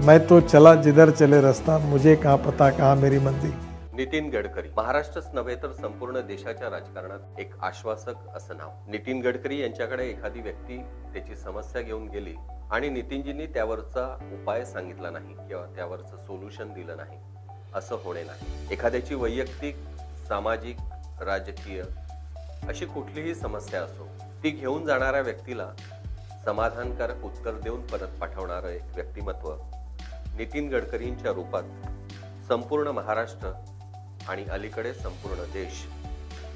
मैं तो चला जिधर चले रास्ता, मुझे कहाँ पता कहाँ मेरी मंजिल। नितीन गडकरी महाराष्ट्रच नव्हे तर संपूर्ण देशाच्या राजकारणात एक आश्वासक असं नाव. नितीन गडकरी यांच्याकडे एखादी व्यक्ती त्याची समस्या घेऊन गेली आणि नितीनजींनी त्यावरचा उपाय सांगितला नाही किंवा त्यावरचं सोल्युशन दिलं नाही, असं होणे नाही. एखाद्याची वैयक्तिक, सामाजिक, राजकीय अशी कुठलीही समस्या असो, ती घेऊन जाणाऱ्या व्यक्तीला समाधानकारक उत्तर देऊन परत पाठवणारं एक व्यक्तिमत्व नितीन गडकरींच्या रूपात संपूर्ण महाराष्ट्र आणि अलीकडे संपूर्ण देश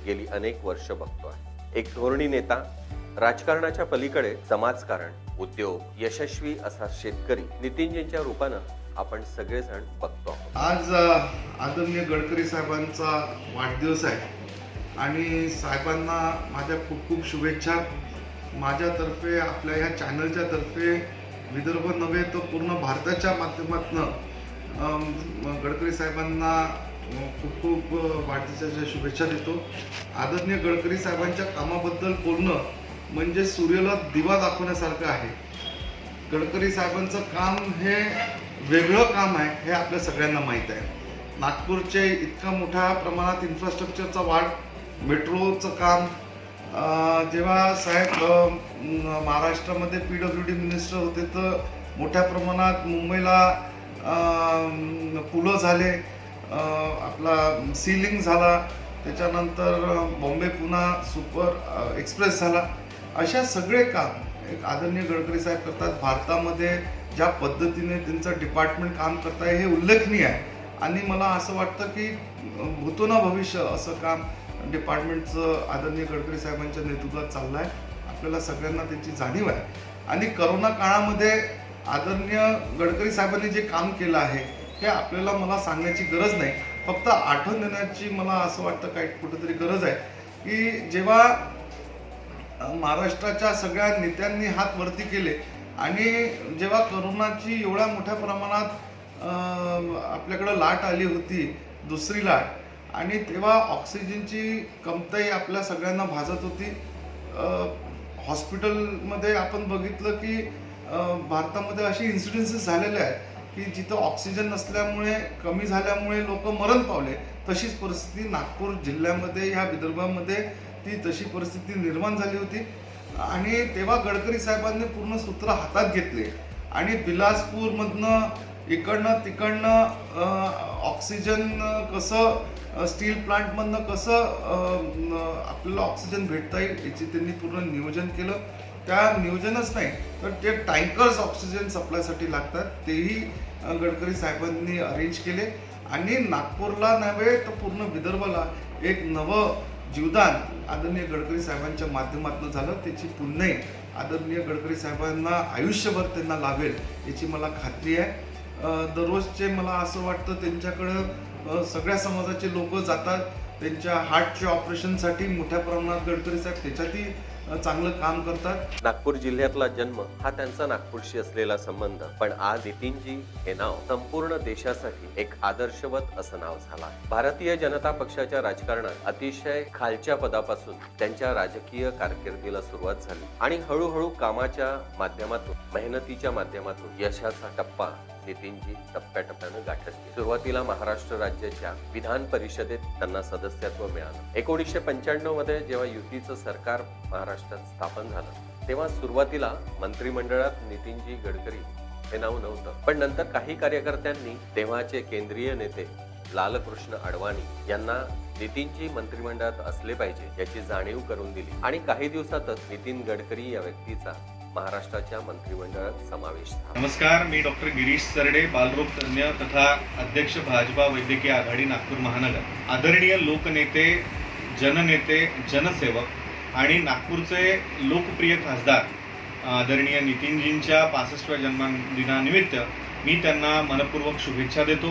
गेली अनेक वर्ष बघतो आहे. एक धोरणी नेता, राजकारणाच्या पलीकडे समाजकारण, उद्योग, यशस्वी असा शेतकरी नितीनजींच्या रूपानं आपण सगळेजण बघतो आहोत. आज आदरणीय गडकरी साहेबांचा वाढदिवस आहे आणि साहेबांना माझ्या खूप खूप शुभेच्छा. माझ्यातर्फे, आपल्या ह्या चॅनलच्या तर्फे, विदर्भ नव्हे तर पूर्ण भारताच्या माध्यमातून गडकरी साहेबांना खूप खूप वाढदिवसाच्या शुभेच्छा देतो. आदरणीय गडकरी साहेबांच्या कामाबद्दल बोलणं म्हणजे सूर्याला दिवा दाखवण्यासारखं आहे. गडकरी साहेबांचं काम हे वेगळं काम आहे हे आपल्या सगळ्यांना माहीत आहे. नागपूरचे इतका मोठ्या प्रमाणात इन्फ्रास्ट्रक्चरचा वाढ, मेट्रोचं काम, जेव्हा साहेब महाराष्ट्रामध्ये PWD मिनिस्टर होते तर मोठ्या प्रमाणात मुंबईला पुलं झाले, आपला सीलिंग झाला, त्याच्यानंतर बॉम्बे पुणा सुपर एक्सप्रेस झाला. अशा सगळे काम एक आदरणीय गडकरी साहेब करतात. भारतामध्ये ज्या पद्धतीने त्यांचं डिपार्टमेंट काम करत आहे हे उल्लेखनीय आहे आणि मला असं वाटतं की भूतो न भविष्य असं काम डिपार्टमेंटचं आदरणीय गडकरी साहेबांच्या नेतृत्वात चाललं आहे. आपल्याला सगळ्यांना त्याची जाणीव आहे. आणि करोना काळामध्ये आदरणीय गडकरी साहेबांनी जे काम केलं आहे हे आपल्याला, मला सांगण्याची गरज नाही, फक्त आठवण देण्याची मला असं वाटतं काही कुठेतरी गरज आहे की जेव्हा महाराष्ट्राच्या सगळ्या नेत्यांनी हात वरती केले आणि जेव्हा करोनाची एवढ्या मोठ्या प्रमाणात आपल्याकडं लाट आली होती, दुसरी लाट, आणि तेव्हा ऑक्सिजनची कमतरता आपल्या सगळ्यांना भासत होती. हॉस्पिटलमध्ये आपण बघितलं की भारतामध्ये असे इन्सिडेन्सेस झालेले आहेत की जिथं ऑक्सिजन नसल्यामुळे, कमी झाल्यामुळे लोक मरण पावले. तशीच परिस्थिती नागपूर जिल्ह्यामध्ये, ह्या विदर्भामध्ये ती तशी परिस्थिती निर्माण झाली होती. आणि तेव्हा गडकरी साहेबांनी पूर्ण सूत्र हातात घेतले आणि बिलासपूरमधनं इकडनं तिकडनं ऑक्सिजन कसं, स्टील प्लांटमधनं कसं आपल्याला ऑक्सिजन भेटता येईल याची त्यांनी पूर्ण नियोजन केलं. त्या नियोजनच नाही तर ते टँकर्स ऑक्सिजन सप्लायसाठी लागतात तेही गडकरी साहेबांनी अरेंज केले आणि नागपूरला नव्हे तर पूर्ण विदर्भाला एक नवं जीवदान आदरणीय गडकरी साहेबांच्या माध्यमातून झालं. त्याची पुण्य आदरणीय गडकरी साहेबांना आयुष्यभर त्यांना लाभेल याची मला खात्री आहे. दररोजचे मला असं वाटतं त्यांच्याकडं सगळ्या समाजाचे लोक जातात. त्यांच्या हार्टच्या ऑपरेशनसाठी मोठ्या प्रमाणात गडकरी साहेब त्याच्यातही चांगलं काम करतात. नागपूर जिल्ह्यातला जन्म हा त्यांचा नागपूरशी असलेला संबंध, पण आज नितीनजी हे नाव संपूर्ण देशासाठी एक आदर्शवत असं नाव झालं. भारतीय जनता पक्षाच्या राजकारणात अतिशय खालच्या पदापासून त्यांच्या राजकीय कारकिर्दीला सुरुवात झाली आणि हळूहळू कामाच्या माध्यमातून, मेहनतीच्या माध्यमातून यशाचा टप्पा नितीनजी टप्प्याटप्प्यानं गाठत गेले. सुरुवातीला महाराष्ट्र राज्याच्या विधान परिषदेत त्यांना सदस्यत्व मिळालं. 1995 मध्ये जेव्हा युतीचं सरकार महाराष्ट्रात स्थापन झालं तेव्हा सुरुवातीला मंत्रिमंडळात नितीनजी गडकरी हे नाव नव्हतं, पण नंतर काही कार्यकर्त्यांनी तेव्हाचे केंद्रीय नेते लालकृष्ण अडवाणी यांना नितीनजी मंत्रिमंडळात असले पाहिजे याची जाणीव करून दिली आणि काही दिवसातच नितीन गडकरी या व्यक्तीचा महाराष्ट्राच्या मंत्रिमंडळात समावेश झाला. नमस्कार, मी डॉक्टर गिरीश सरडे, बालरोग तज्ञ तथा अध्यक्ष भाजपा वैद्यकीय आघाडी नागपूर महानगर. आदरणीय लोकनेते, जननेते, जनसेवक आणि नागपूरचे लोकप्रिय खासदार आदरणीय नितीनजींच्या 65व्या जन्मदिनानिमित्त मी त्यांना मनपूर्वक शुभेच्छा देतो.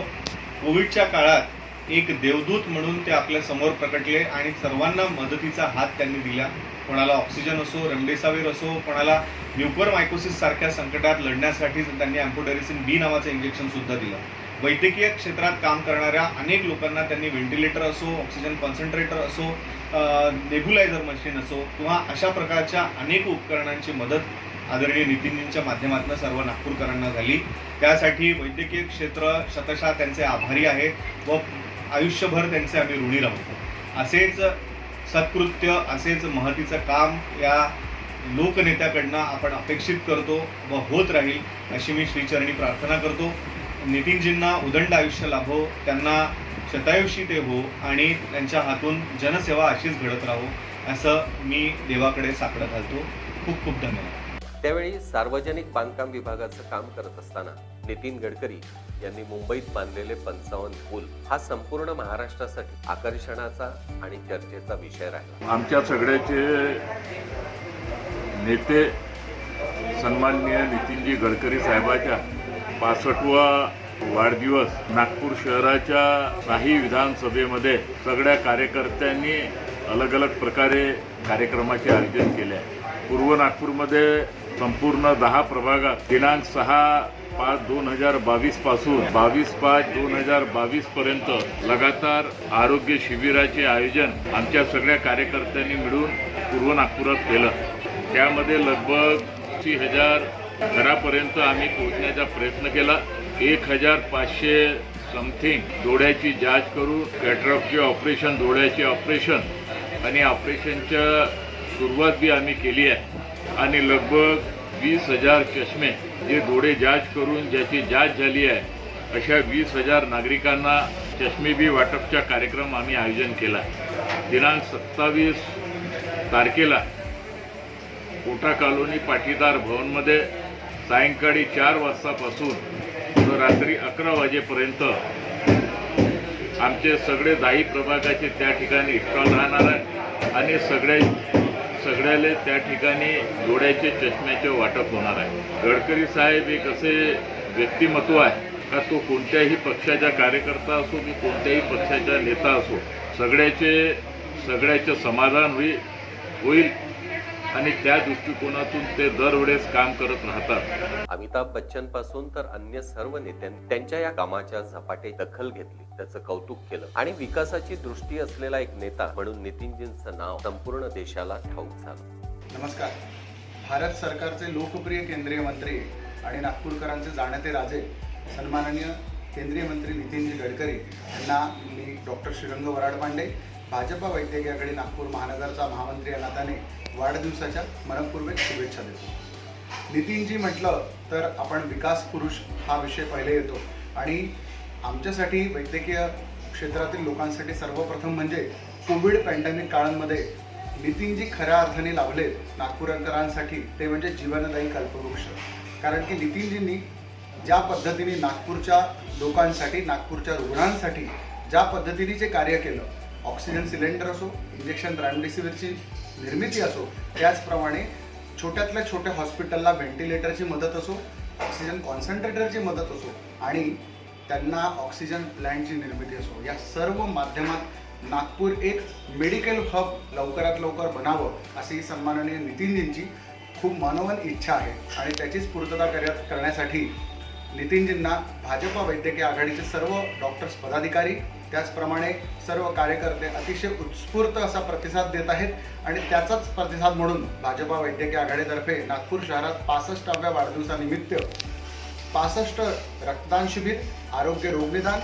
कोविडच्या काळात एक देवदूत म्हणून ते आपल्या समोर प्रकटले आणि सर्वांना मदतीचा हात त्यांनी दिला. कोणाला ऑक्सिजन असो, रेमडेसिवीर असो, कोणाला म्युकरमायकोसिस सारख्या संकटात लढण्यासाठी त्यांनी अँफोटेरिसिन B नावाचं इंजेक्शन सुद्धा दिलं. वैद्यकीय क्षेत्रात काम करणाऱ्या अनेक लोकांना त्यांनी व्हेंटिलेटर असो, ऑक्सिजन कॉन्सन्ट्रेटर असो, नेब्युलायझर मशीन असो किंवा अशा प्रकारच्या अनेक उपकरणांची मदत आदरणीय नितीनजींच्या माध्यमातून सर्व नागपूरकरांना झाली। त्यासाठी वैद्यकीय क्षेत्र शतशः त्यांचे आभारी आहे व आयुष्यभर त्यांचे आम्ही ऋणी राहू। असेच सत्कृत्य, असेच महतीचं काम या लोकनेत्याकडनं आपण अपेक्षित करतो व होत राहील अशी मी श्रीचरणी प्रार्थना करतो। नितीनजींना उदंड आयुष्य लाभो, त्यांना शतायुषी ते हो आणि त्यांच्या हातून जनसेवा अशीच घडत राहो असं मी देवाकडे साकडं घालतो। खूप खूप धन्यवाद। त्यावेळी सार्वजनिक बांधकाम विभागाचं काम करत असताना नितीन गडकरी यांनी मुंबईत बांधलेले 55 पूल हा संपूर्ण महाराष्ट्रासाठी आकर्षणाचा आणि चर्चेचा विषय राहिला। आमच्या सगळ्याचे नेते सन्माननीय नितीनजी गडकरी साहेबाच्या 65वा वाढदिवस नागपूर शहराच्या काही विधानसभेमध्ये सगळ्या कार्यकर्त्यांनी अलग अलग प्रकारे कार्यक्रमाचे आयोजन केले आहे। पूर्व नागपूरमध्ये संपूर्ण 10 प्रभागात दिनांक 6/5/2022 पासून 22/5/2022 पर्यंत लगातार आरोग्य शिबिराचे आयोजन आमच्या सगळ्या कार्यकर्त्यांनी मिळून पूर्व नागपुरात केलं। त्यामध्ये लगभग 80,000 घरापर्यंत आम्ही पोहोचण्याचा प्रयत्न केला। 1,500 समथिंग डोळ्याची जांच करून कॅटरॅक्टचे ऑपरेशन, डोळ्याचे ऑपरेशन आणि ऑपरेशनच्या सुरुवात बी आम्ही केली आहे आणि लगभग 20,000 चष्मे जे डोळे जांच करून ज्याची जांच झाली आहे अशा 20,000 नागरिकांना चष्मे बी वाटपचा कार्यक्रम आम्ही आयोजन केला। दिनांक 27 तारखेला कोटा कॉलोनी पाटीदार भवनमध्ये सायंकाळी 4 वाजतापासून तर रात्री 11 वाजेपर्यंत आमचे सगळे 10 प्रभागाचे त्या ठिकाणी स्टॉल राहणार आहे आणि सगळ्याले त्या ठिकाणी डोळ्याचे चष्म्याचे वाटप होणार आहे। गडकरी साहेब एक असे व्यक्तिमत्व आहे का तो कोणत्याही पक्षाचा कार्यकर्ता असो की कोणत्याही पक्षाचा नेता असो सगळ्याचे समाधान होईल आणि त्या दृष्टिकोनातून ते दरवेळेस काम करत राहतात। अमिताभ बच्चन पासून तर अन्य सर्व नेत्यांनी त्यांच्या या कामाच्या झपाटे दखल घेतली, त्याचं कौतुक केलं आणि विकासाची दृष्टी असलेला एक नेता म्हणून नितीनजींचं नाव संपूर्ण देशाला ठाऊक झालं। नमस्कार। भारत सरकारचे लोकप्रिय केंद्रीय मंत्री आणि नागपूरकरांचे जाणते राजे सन्माननीय केंद्रीय मंत्री नितीनजी गडकरी यांना मी डॉक्टर श्रीरंग वराडपांडे, भाजपा वैद्यकीय आघाडी नागपूर महानगरचा महामंत्री या नात्याने वाढदिवसाच्या मनपूर्वक शुभेच्छा देतो। नितीनजी म्हटलं तर आपण विकास पुरुष हा विषय पहिले येतो आणि आमच्यासाठी वैद्यकीय क्षेत्रातील लोकांसाठी सर्वप्रथम म्हणजे कोविड पॅन्डेमिक काळामध्ये नितीनजी खऱ्या अर्थाने लाभले नागपूरकरांसाठी, ते म्हणजे जीवनदायी कल्पवृक्ष। कारण की नितीनजींनी ज्या पद्धतीने नागपूरच्या लोकांसाठी, नागपूरच्या रुग्णांसाठी ज्या पद्धतीने जे कार्य केलं, ऑक्सिजन सिलेंडर असो, इंजेक्शन रेमडेसिवीरची निर्मिती असो, त्याचप्रमाणे छोट्यातल्या छोट्या हॉस्पिटलला व्हेंटिलेटरची मदत असो, ऑक्सिजन कॉन्सन्ट्रेटरची मदत असो आणि त्यांना ऑक्सिजन प्लॅन्टची निर्मिती असो, या सर्व माध्यमात नागपूर एक मेडिकल हब लवकरात लवकर बनावं अशी सन्माननीय नितीनजींची खूप मनोवन इच्छा आहे आणि त्याचीच पूर्तता करण्यासाठी नितीनजींना भाजपा वैद्यकीय आघाडीचे सर्व डॉक्टर्स पदाधिकारी त्याचप्रमाणे सर्व कार्यकर्ते अतिशय उत्स्फूर्त असा प्रतिसाद देत आहेत आणि त्याचाच प्रतिसाद म्हणून भाजपा वैद्यकीय आघाडीतर्फे नागपूर शहरात 65व्या वाढदिवसानिमित्त 65 रक्तदान शिबिर, आरोग्य रोगनिदान,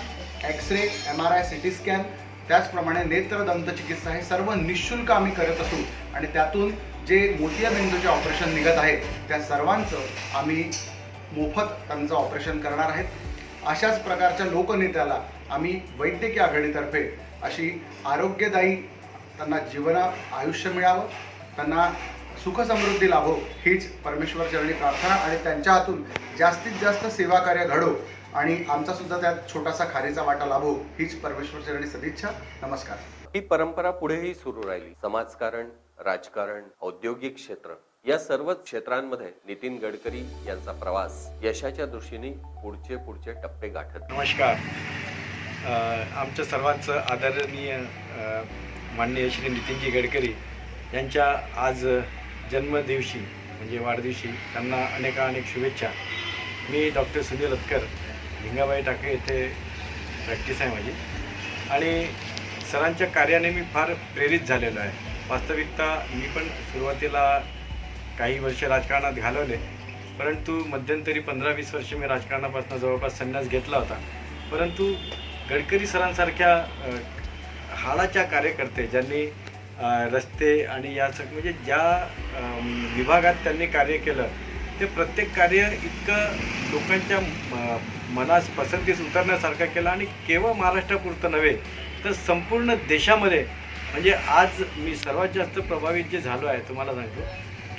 एक्स-रे, MRI, CT स्कॅन, त्याचप्रमाणे नेत्र दंतचिकित्सा हे सर्व निःशुल्क आम्ही करत असू आणि त्यातून जे मोतियाबिंदूचे ऑपरेशन निघत आहेत त्या सर्वांचं आम्ही मोफत त्यांचं ऑपरेशन करणार आहेत। अशाच प्रकारच्या लोकनेत्याला आम्ही वैद्यकीय आघाडीतर्फे अशी आरोग्यदायी त्यांना आयुष्य मिळावं, त्यांना सुखसमृद्धी लाभो हीच परमेश्वर चरणी प्रार्थना आणि त्यांच्या हातून जास्तीत जास्त सेवा कार्य घडो आणि आमचा सुद्धा त्यात छोटासा खारीचा वाटा लाभो हीच परमेश्वर चरणी सदिच्छा। नमस्कार। ही परंपरा पुढेही सुरू राहिली। समाजकारण, राजकारण, औद्योगिक क्षेत्र या सर्वच क्षेत्रांमध्ये नितीन गडकरी यांचा प्रवास यशाच्या दृष्टीने पुढचे टप्पे गाठत। नमस्कार। आमच्या सर्वांचं आदरणीय माननीय श्री नितीनजी गडकरी यांच्या आज जन्मदिवशी म्हणजे वाढदिवशी त्यांना अनेक शुभेच्छा। मी डॉक्टर सुनील अतकर, भिंगाबाई टाके येथे प्रॅक्टिस आहे माझी आणि सरांच्या कार्याने मी फार प्रेरित झालेलो आहे। वास्तविकता मी पण सुरुवातीला काही वर्ष राजकारणात घालवले, परंतु मध्यंतरी 15-20 वर्ष मी राजकारणापासून जवळपास संन्यास घेतला होता. परंतु गडकरी सरांसारख्या हाडाच्या कार्यकर्ते ज्यांनी रस्ते आणि या म्हणजे ज्या विभागात त्यांनी कार्य केलं ते प्रत्येक कार्य इतकं लोकांच्या मनास पसंतीस उतरण्यासारखं केलं आणि केवळ महाराष्ट्रापुरतं नव्हे तर संपूर्ण देशामध्ये. म्हणजे आज मी सर्वात जास्त प्रभावित जे झालो आहे तुम्हाला सांगतो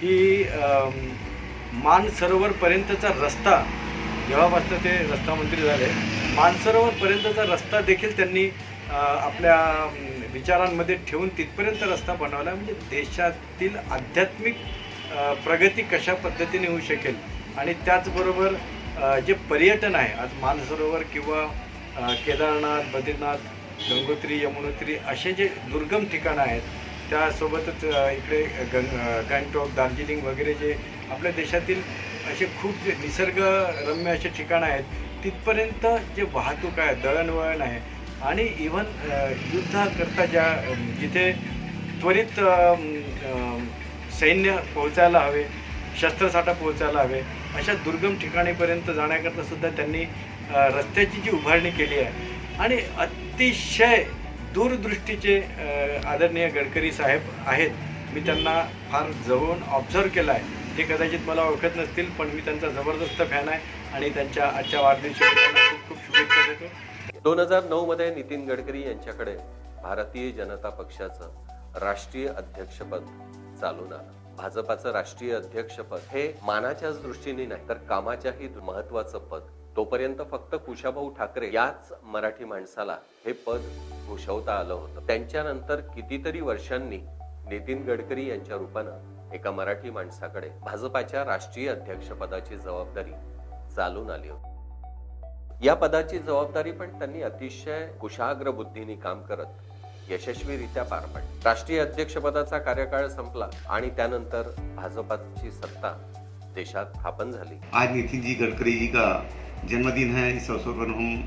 की मानसरोवरपर्यंतचा रस्ता जेव्हापासून ते रस्ता मंत्री झाले, मानसरोवरपर्यंतचा रस्ता देखील त्यांनी आपल्या विचारांमध्ये ठेवून तिथपर्यंत रस्ता बनवला. म्हणजे देशातील आध्यात्मिक प्रगती कशा पद्धतीने होऊ शकेल आणि त्याचबरोबर जे पर्यटन आहे आज मानसरोवर किंवा केदारनाथ, बद्रीनाथ, गंगोत्री, यमुनोत्री असे जे दुर्गम ठिकाणं आहेत, त्यासोबतच इकडे गँगटॉक, दार्जिलिंग वगैरे जे आपल्या देशातील असे खूप जे निसर्गरम्य असे ठिकाणं आहेत, तिथपर्यंत जे वाहतूक आहे, दळणवळण आहे आणि इव्हन युद्धाकरता जिथे त्वरित सैन्य पोहोचायला हवे, शस्त्रसाठा पोहोचायला हवे, अशा दुर्गम ठिकाणीपर्यंत जाण्याकरता सुद्धा त्यांनी रस्त्याची जी उभारणी केली आहे. आणि अतिशय दूरदृष्टीचे आदरणीय गडकरी साहेब आहेत. मी त्यांना फार जवळून ऑब्झर्व केलं आहे. ते कदाचित मला ओळखत नसतील, पण मी त्यांचा जबरदस्त फॅन आहे आणि त्यांच्या आजच्या वाढदिवशी त्यांना खूप खूप शुभेच्छा देतो. 2009 मध्ये नितीन गडकरी यांच्याकडे भारतीय जनता पक्षाचं राष्ट्रीय अध्यक्षपद चालून आलं. भाजपाचं राष्ट्रीय अध्यक्षपद हे मानाच्याच दृष्टीने नाही तर कामाच्याही महत्वाचं पद. तोपर्यंत फक्त कुशाभाऊ ठाकरे याच मराठी माणसाला हे पद भूषवता आलं होतं. त्यांच्यानंतर कितीतरी वर्षांनी नितीन गडकरी यांच्या रूपानं एका मराठी माणसाकडे भाजपाच्या राष्ट्रीय अध्यक्षपदाची जबाबदारी चालून आली होती. या पदाची जबाबदारी पण त्यांनी अतिशय कुशाग्र बुद्धीने काम करत यशस्वीरित्या पार पाडली. राष्ट्रीय अध्यक्षपदाचा कार्यकाळ संपला आणि त्यानंतर भाजपाची सत्ता देशात स्थापन झाली. आज नितिन जी गडकरी जी का जन्मदिन है. इस अवसर पर हम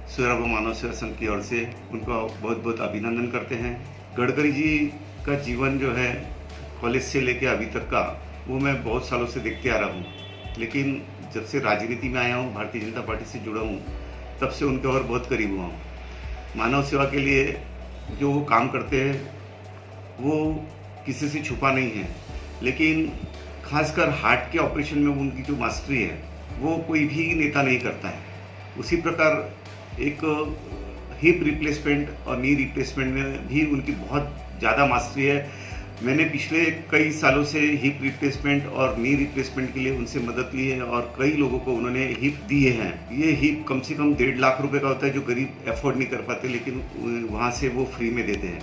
सूर्य मानव सेवा संघ की ओर से उनका बहुत बहुत अभिनंदन करते हैं. गडकरी जी का जीवन जो है कॉलेज से लेके अभी तक का वो मैं बहुत सालों से देखते आ रहा हूँ, लेकिन जब से राजनीति में आया हूँ, भारतीय जनता पार्टी से जुड़ा हूँ, तब से उनके और बहुत करीब हुआ हूँ. मानव सेवा के लिए जो वो काम करते हैं वो किसी से छुपा नहीं है, लेकिन खासकर हार्ट के ऑपरेशन में उनकी जो मास्टरी है वो कोई भी नेता नहीं करता है. उसी प्रकार एक हिप रिप्लेसमेंट और नी रिप्लेसमेंट में भी उनकी बहुत ज़्यादा मास्टरी है. मैंने पिछले कई सालों से हिप रिप्लेसमेंट और नी रिप्लेसमेंट के लिए उनसे मदद ली है और कई लोगों को उन्होंने हिप दिए हैं. ये हिप कम से कम 1.5 लाख रुपए का होता है जो गरीब अफोर्ड नहीं कर पाते, लेकिन वहाँ से वो फ्री में देते हैं.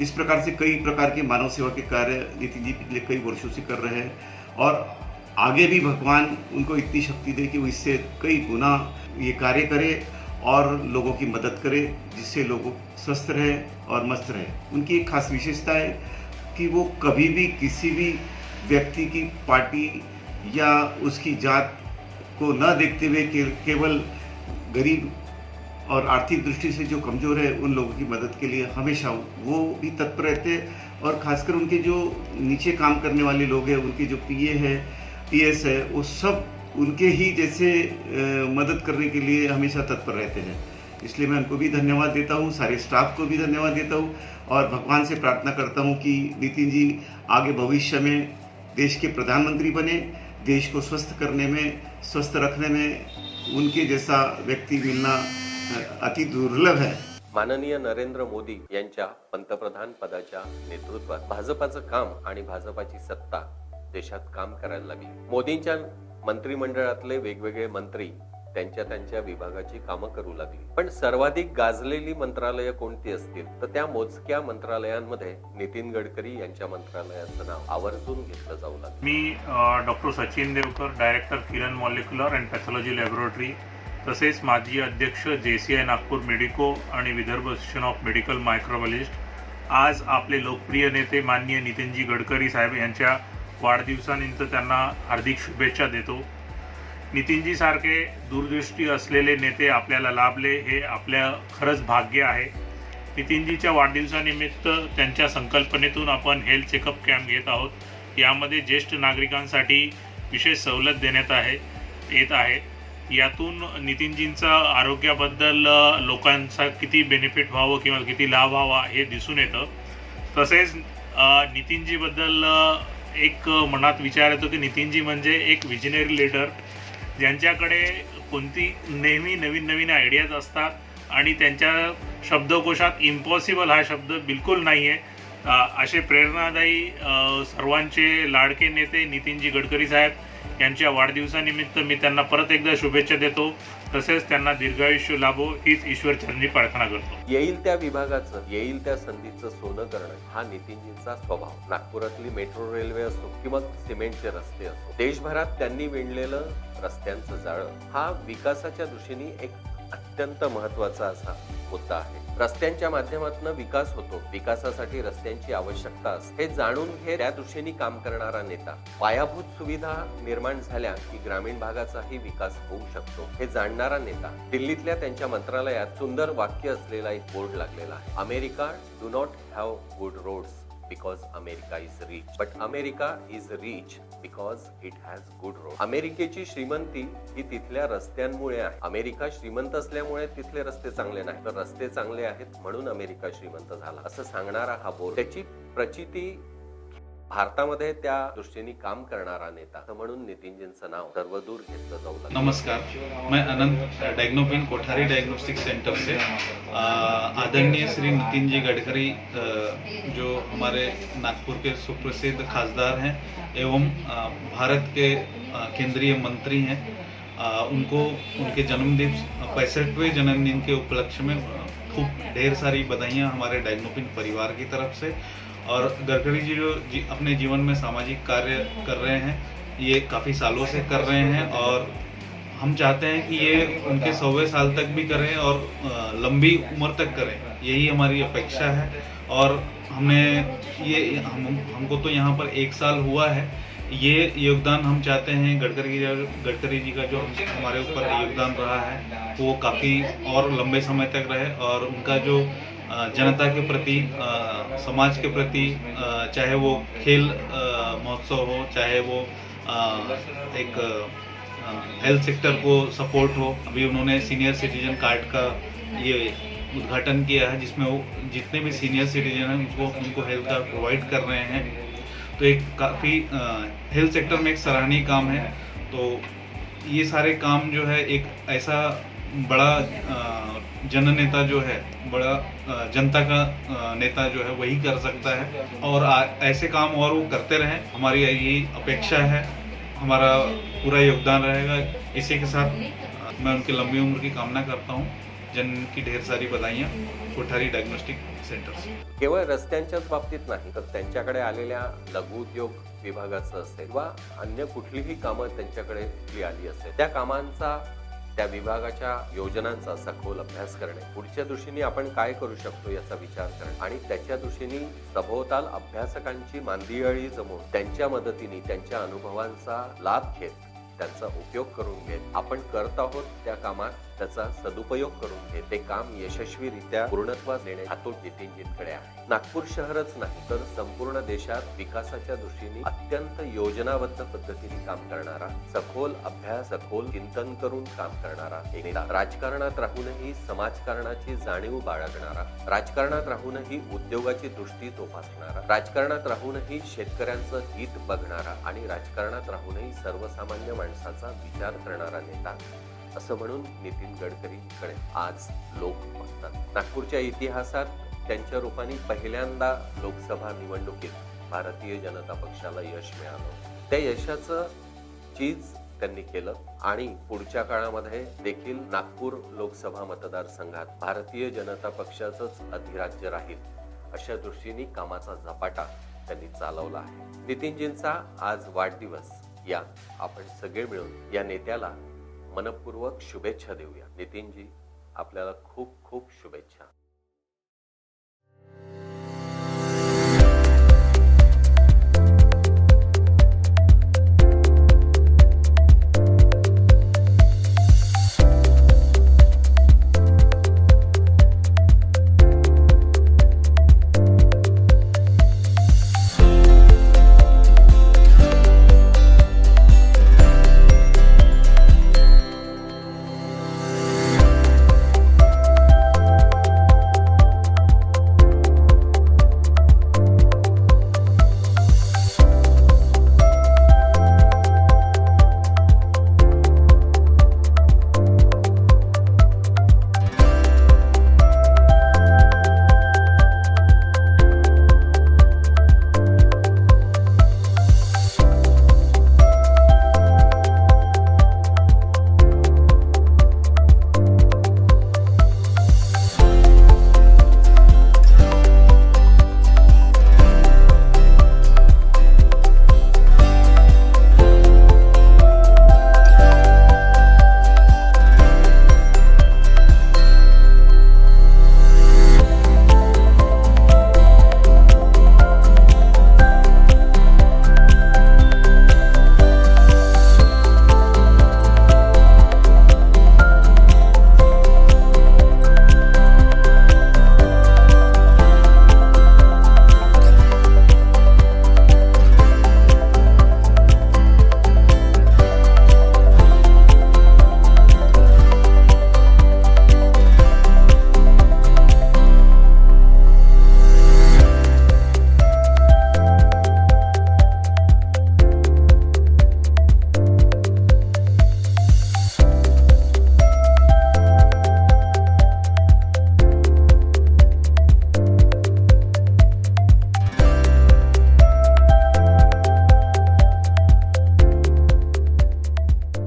इस प्रकार से कई प्रकार के मानव सेवा के कार्य नितिन जी पिछले कई वर्षों से कर रहे हैं और आगे भी भगवान उनको इतनी शक्ति दे कि वो इससे कई गुना ये कार्य करे और लोगों की मदद करे, जिससे लोग स्वस्थ रहे और मस्त रहे. उनकी एक खास विशेषता है कि वो कभी भी किसी भी व्यक्ति की पार्टी या उसकी जात को न देखते हुए केवल गरीब और आर्थिक दृष्टि से जो कमज़ोर है उन लोगों की मदद के लिए हमेशा वो भी तत्पर रहते. और खासकर उनके जो नीचे काम करने वाले लोग हैं, उनके जो पीए है, पीएस है, वो सब उनके ही जैसे मदद करने के लिए हमेशा तत्पर रहते हैं. इसलिए मैं उनको भी धन्यवाद देता हूँ, सारे स्टाफ को भी धन्यवाद देता हूँ और भगवान से प्रार्थना करता हूँ कि नितिन जी आगे भविष्य में देश के प्रधानमंत्री बने. देश को स्वस्थ करने में, स्वस्थ रखने में उनके जैसा व्यक्ती मिलना अति दुर्लभ है. माननीय नरेंद्र मोदी यांच्या पंतप्रधान पदाच्या नेतृत्वात भाजपाचं काम आणि भाजपाची सत्ता देशात काम करायला लागली. मोदींच्या मंत्रिमंडळातले वेगवेगळे मंत्री त्यांच्या विभागाची कामं करू लागली. पण सर्वाधिक गाजलेली मंत्रालय कोणती असतील तर त्या मोजक्या मंत्रालयांमध्ये नितीन गडकरी यांच्या मंत्रालयाचं नाव आवर्जून घेतलं जाऊ लागलं. मी doctor Sachin Devkar, director Kiran molecular and pathology laboratory, तसेच माजी अध्यक्ष JCI नागपूर मेडिको आणि Vidarbha association of medical microbiologist, आज आपले लोकप्रिय नेते माननीय नितीनजी गडकरी साहेब यांच्या वाढदिवसानिमित्त त्यांना हार्दिक शुभेच्छा देतो. नितीनजी सारखे दूरदृष्टी असलेले नेते आपल्याला लाभले हे आपल्या खरंच भाग्य आहे. नितीनजीच्या वाढदिवसानिमित्त त्यांच्या संकल्पनेतून आपण हेल्थ चेकअप कॅम्प घेत आहोत. यामध्ये ज्येष्ठ नागरिकांसाठी विशेष सवलत देण्यात येत आहे. यातून नितीनजींचा आरोग्याबद्दल लोकांचा किती बेनिफिट व्हावं किंवा किती लाभ व्हावा हे दिसून येतं. तसेच नितीनजीबद्दल एक मनात विचार येतो की नितीनजी म्हणजे एक विजनरी लीडर, ज्यांच्याकडे कोणती नेहमी नवीन नवीन आयडियाज असतात आणि त्यांच्या शब्दकोशात इम्पॉसिबल हा शब्द बिलकुल नाही आहे. असे प्रेरणादायी सर्वांचे लाडके नेते नितीनजी गडकरी साहेब यांच्या वाढदिवसानिमित्त मी त्यांना परत एकदा शुभेच्छा देतो. तसेच त्यांना दीर्घायुष्य लाभो हीच ईश्वरचरणी प्रार्थना करतो. येईल त्या विभागाचं, येईल त्या संधीचं सोनं करणं हा नितीनजींचा स्वभाव. नागपुरातली मेट्रो रेल्वे असो किंवा सिमेंटचे रस्ते असो, देशभरात त्यांनी विणलेलं रस्त्यांचं जाळं हा विकासाच्या दृष्टीने एक अत्यंत महत्वाचा असा मुद्दा आहे. रस्त्यांच्या माध्यमातून विकास होतो, विकासासाठी रस्त्यांची आवश्यकता असते हे जाणून घे त्या दृष्टीने काम करणारा नेता. पायाभूत सुविधा निर्माण झाल्या की ग्रामीण भागाचाही विकास होऊ शकतो हे जाणणारा नेता. दिल्लीतल्या त्यांच्या मंत्रालयात सुंदर वाक्य असलेला एक बोर्ड लागलेला आहे. America do not have good roads because America is rich, but America is rich because it has good roads. अमेरिकेची श्रीमंती ही तिथल्या रस्त्यांमुळे आहे. अमेरिका श्रीमंत असल्यामुळे तिथले रस्ते चांगले नाही, तर रस्ते चांगले आहेत म्हणून अमेरिका श्रीमंत झाला असं सांगणारा हा बोर्ड. त्याची प्रचिती भारतामध्ये त्या दृष्टीने काम करणारा नेता म्हणून नितीनजींचं नाव सर्वदूर घेतलं जाऊ लागलं. नमस्कार, मैं अनंत डायग्नोपिन कोठारी डायग्नोस्टिक सेंटर से आदरणीय श्री नितिन जी गडकरी जो हमारे नागपुर के सुप्रसिद्ध खासदार हैं एवं भारत के केंद्रीय मंत्री हैं, उनको उनके जन्मदिन 65वें जन्मदिन के उपलक्ष्य में खूब ढेर सारी बधाइयाँ हमारे डायग्नोपिन परिवार की तरफ से। और गडकरी जी जो अपने जीवन में सामाजिक कार्य कर रहे हैं ये काफ़ी सालों से कर रहे हैं और हम चाहते हैं कि ये उनके 100वें साल तक भी करें और लंबी उम्र तक करें, यही हमारी अपेक्षा है। और हमको तो यहाँ पर 1 साल हुआ है, ये योगदान हम चाहते हैं गडकरी जी का जो हमारे ऊपर योगदान रहा है वो काफ़ी और लंबे समय तक रहे और उनका जो जनता के प्रति, समाज के प्रति, चाहे वो खेल महोत्सव हो, चाहे वो एक हेल्थ सेक्टर को सपोर्ट हो। अभी उन्होंने सीनियर सिटीजन कार्ड का ये उद्घाटन किया है जिसमें वो जितने भी सीनियर सिटीजन हैं उनको हेल्थ कार्ड प्रोवाइड कर रहे हैं। तो एक काफ़ी हेल्थ सेक्टर में एक सराहनीय काम है। तो ये सारे काम जो है एक ऐसा बड़ा जननेता जो है, बड़ा जनता का नेता जो है वही कर सकता है और ऐसे काम और वो करते रहें, हमारी यही अपेक्षा है, हमारा पूरा योगदान रहेगा। इसी के साथ मैं उनकी लंबी उम्र की कामना करता हूँ। जन्म की ढेर सारी बधाइयाँ कोठारी डायग्नोस्टिक सेंटर से। केवळ रस्त्यांच्याच बाबतीत नाही तर त्यांच्याकडे आलेल्या लघु उद्योग विभागाचं असेल वा अन्य कुठलीही कामं त्यांच्याकडे आली असेल त्या कामांचा, त्या विभागाच्या योजनांचा सखोल अभ्यास करणे, पुढच्या दृष्टीने आपण काय करू शकतो याचा विचार करणे आणि त्याच्या दृष्टीने सभोवताल अभ्यासकांची मांदियाळी जमवून त्यांच्या मदतीने त्यांच्या अनुभवांचा लाभ घेत त्यांचा उपयोग करून घेत आपण करत आहोत त्या कामात त्याचा सदुपयोग करून घेत ते काम यशस्वीरित्या पूर्णत्वास नेणे हातोट नितीनजींकडे आहे. नागपूर शहरच नाही तर संपूर्ण देशात विकासाच्या दृष्टीने अत्यंत योजनाबद्ध पद्धतीने काम करणारा, सखोल अभ्यास, सखोल चिंतन करून काम करणारा एक नेता. राजकारणात राहूनही समाजकारणाची जाणीव बाळगणारा, राजकारणात राहूनही उद्योगाची दृष्टी जोपासणारा, राजकारणात राहूनही शेतकऱ्यांचं हित बघणारा आणि राजकारणात राहूनही सर्वसामान्य माणसाचा विचार करणारा नेता असं म्हणून नितीन गडकरींकडे आज लोक बघतात. नागपूरच्या इतिहासात त्यांच्या रूपाने पहिल्यांदा लोकसभा निवडणुकीत भारतीय जनता पक्षाला यश मिळालं. त्या यशाचं चीज त्यांनी केलं आणि पुढच्या काळामध्ये देखील नागपूर लोकसभा मतदारसंघात भारतीय जनता पक्षाचंच अधिराज्य राहील अशा दृष्टीने कामाचा झपाटा त्यांनी चालवला आहे. नितीनजींचा आज वाढदिवस, या आपण सगळे मिळून या नेत्याला मनपूर्वक शुभेच्छा देऊया. नितीनजी, आपल्याला खूप खूप शुभेच्छा.